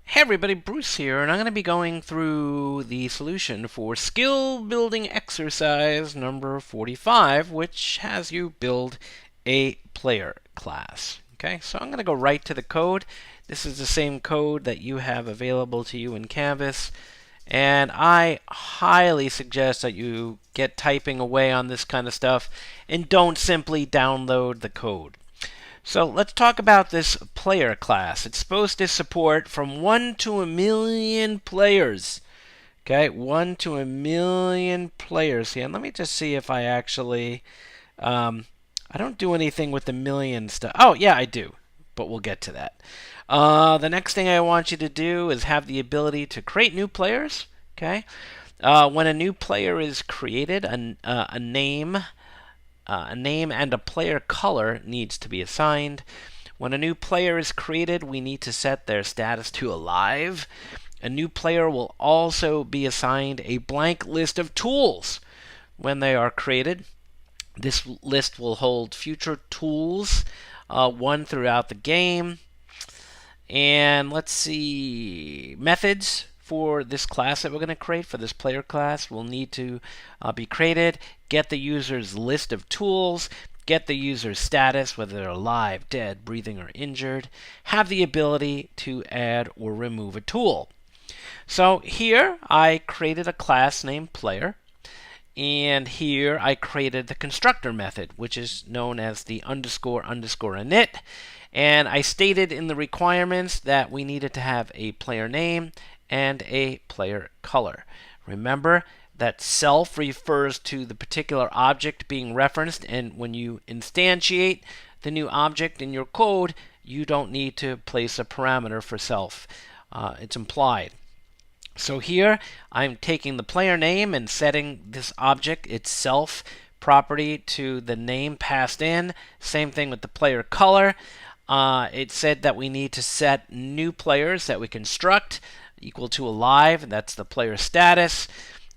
Hey everybody, Bruce here, and I'm going to be going through the solution for skill building exercise number 45, which has you build a player class. Okay, so I'm going to go right to the code. This is the same code that you have available to you in Canvas, and I highly suggest that you get typing away on this kind of stuff and don't simply download the code. So let's talk about this player class. It's supposed to support from 1 to a million players. Okay, 1 to a million players here. And let me just see if I actually, I don't do anything with the million stuff. Oh, yeah, I do, but we'll get to that. The next thing I want you to do is have the ability to create new players. Okay, when a new player is created, a name and a player color needs to be assigned. When a new player is created, we need to set their status to alive. A new player will also be assigned a blank list of tools when they are created. This list will hold future tools, one throughout the game. And let's see, methods for this class that we're going to create, for this player class, will need to be created. Get the user's list of tools, get the user's status, whether they're alive, dead, breathing, or injured, have the ability to add or remove a tool. So here I created a class named player, and here I created the constructor method, which is known as the underscore init. And I stated in the requirements that we needed to have a player name and a player color. Remember that self refers to the particular object being referenced, and when you instantiate the new object in your code, you don't need to place a parameter for self. It's implied. So here I'm taking the player name and setting this object itself property to the name passed in. Same thing with the player color. It said that we need to set new players that we construct equal to alive. That's the player status.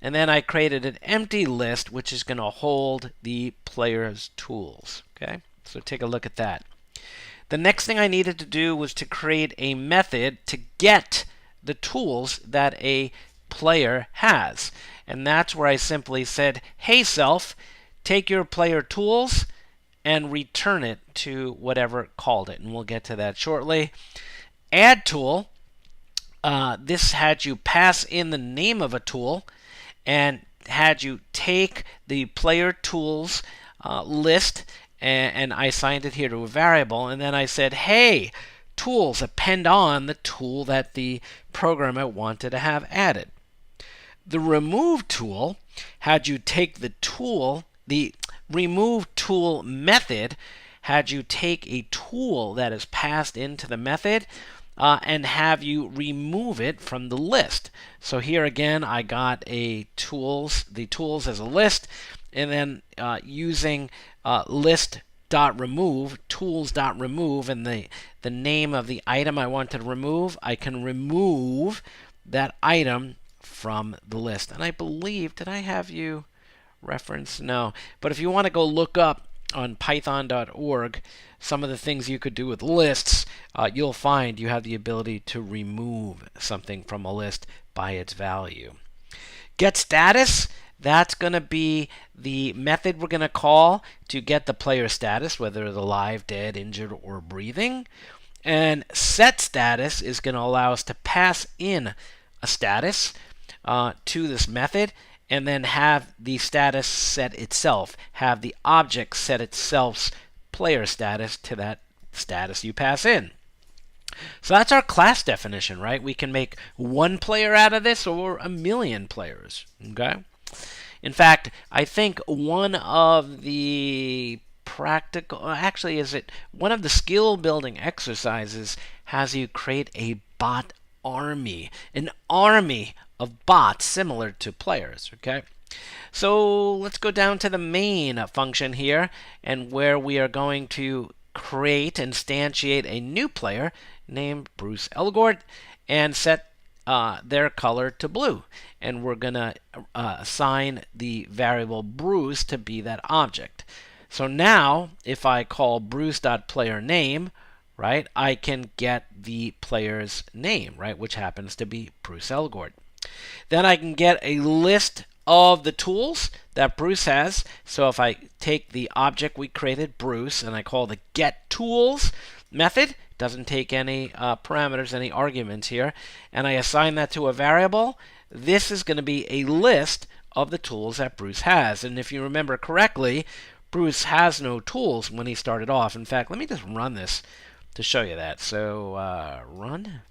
And then I created an empty list which is going to hold the player's tools. Okay, so take a look at that. The next thing I needed to do was to create a method to get the tools that a player has. And that's where I simply said, hey self, take your player tools and return it to whatever called it. And we'll get to that shortly. Add tool. This had you pass in the name of a tool and had you take the player tools list, and I assigned it here to a variable, and then I said, hey, tools, append on the tool that the programmer wanted to have added. The remove tool had you take the tool, the remove tool method had you take a tool that is passed into the method and have you remove it from the list. So here again, I got the tools as a list, and then using list.remove, tools.remove, and the name of the item I want to remove, I can remove that item from the list. And I believe, did I have you reference? No. But if you want to go look up on python.org some of the things you could do with lists, you'll find you have the ability to remove something from a list by its value. Get status, that's going to be the method we're going to call to get the player status, whether it's alive, dead, injured, or breathing. And set status is going to allow us to pass in a status to this method, and then have the status set itself, have the object set itself's player status to that status you pass in. So that's our class definition, right? We can make one player out of this or a million players. Okay? In fact, I think one of the one of the skill building exercises has you create a bot army, an army of bots similar to players. Okay, so let's go down to the main function here, and where we are going to create, instantiate a new player named Bruce Elgort and set their color to blue. And we're going to assign the variable Bruce to be that object. So now, if I call Bruce.playerName, right, I can get the player's name, right, which happens to be Bruce Elgort. Then I can get a list of the tools that Bruce has. So if I take the object we created, Bruce, and I call the getTools method, doesn't take any parameters, any arguments here, and I assign that to a variable, this is going to be a list of the tools that Bruce has. And if you remember correctly, Bruce has no tools when he started off. In fact, let me just run this to show you that. So run.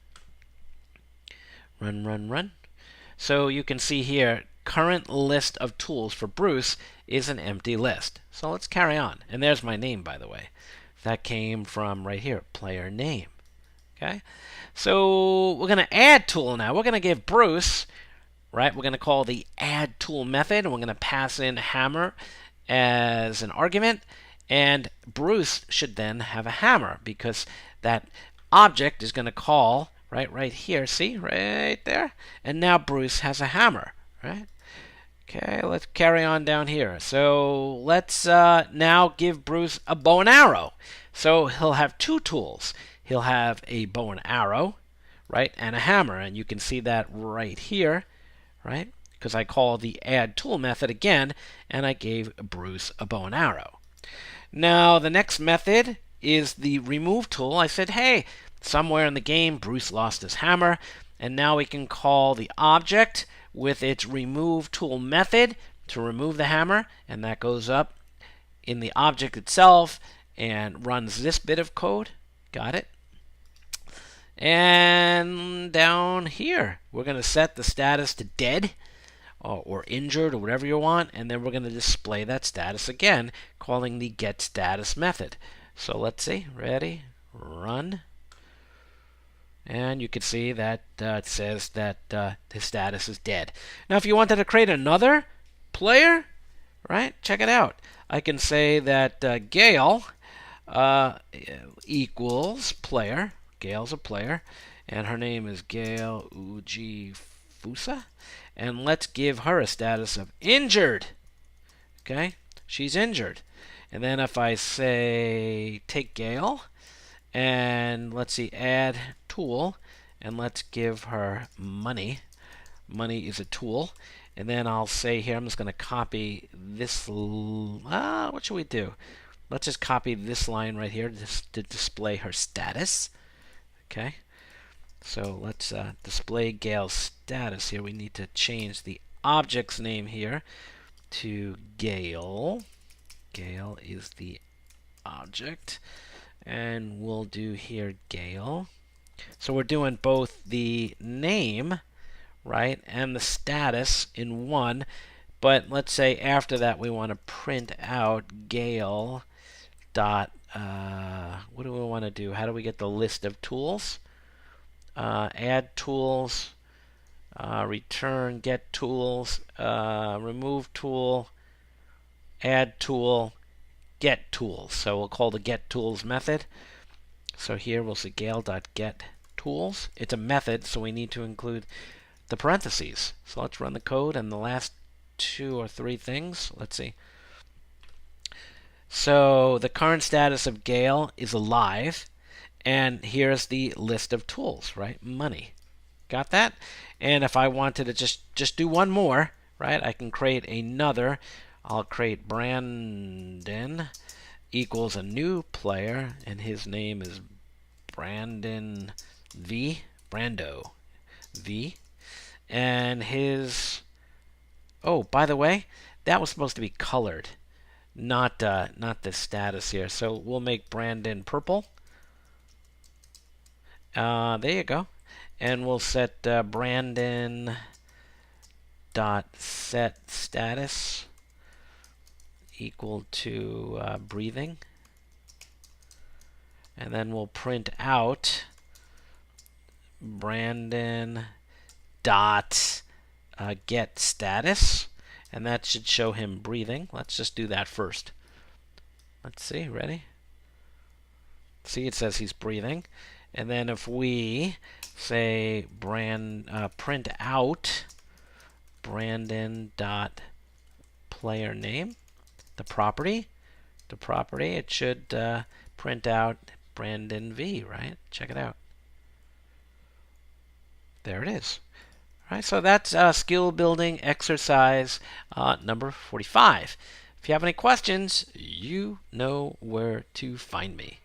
So you can see here, current list of tools for Bruce is an empty list. So let's carry on. And there's my name, by the way. That came from right here, player name. Okay. So we're going to add tool now. We're going to give Bruce, right, we're going to call the add tool method, and we're going to pass in hammer as an argument. And Bruce should then have a hammer because that object is going to call right here, see, right there. And now Bruce has a hammer, right? Okay, let's carry on down here. So let's now give Bruce a bow and arrow. So he'll have two tools. He'll have a bow and arrow, right, and a hammer. And you can see that right here, right? Because I call the add tool method again, and I gave Bruce a bow and arrow. Now the next method is the remove tool. I said, hey, somewhere in the game, Bruce lost his hammer, and now we can call the object with its remove tool method to remove the hammer, and that goes up in the object itself and runs this bit of code. Got it? And down here, we're going to set the status to dead or injured or whatever you want, and then we're going to display that status again, calling the getStatus method. So let's see. Ready? Run. And you can see that it says that his status is dead. Now, if you wanted to create another player, right, check it out. I can say that Gail equals player. Gail's a player, and her name is Gail Ujifusa. And let's give her a status of injured. Okay, she's injured. And then if I say take Gail, and let's see, add tool, and let's give her money. Money is a tool. And then I'll say here, I'm just going to copy this. What should we do? Let's just copy this line right here to display her status. Okay. So let's display Gail's status here. We need to change the object's name here to Gail. Gail is the object. And we'll do here Gail. So we're doing both the name, right, and the status in one. But let's say after that we want to print out Gail dot, what do we want to do? How do we get the list of tools? Add tools, return get tools, remove tool, add tool, get tools. So we'll call the get tools method. So here we'll say Gail.get tools. It's a method, so we need to include the parentheses. So let's run the code and the last 2 or 3 things. Let's see. So the current status of Gail is alive. And here's the list of tools, right? Money. Got that? And if I wanted to just do one more, right, I can create another. I'll create Brandon equals a new player, and his name is Brandon V. Brando V. And his, oh, by the way, that was supposed to be colored, not the status here. So we'll make Brandon purple. There you go. And we'll set Brandon dot set status equal to breathing. And then we'll print out Brandon dot get status. And that should show him breathing. Let's just do that first. Let's see. Ready? See, it says he's breathing. And then if we say print out Brandon dot player name, the property, it should print out Brandon V, right? Check it out. There it is. All right, so that's skill building exercise number 45. If you have any questions, you know where to find me.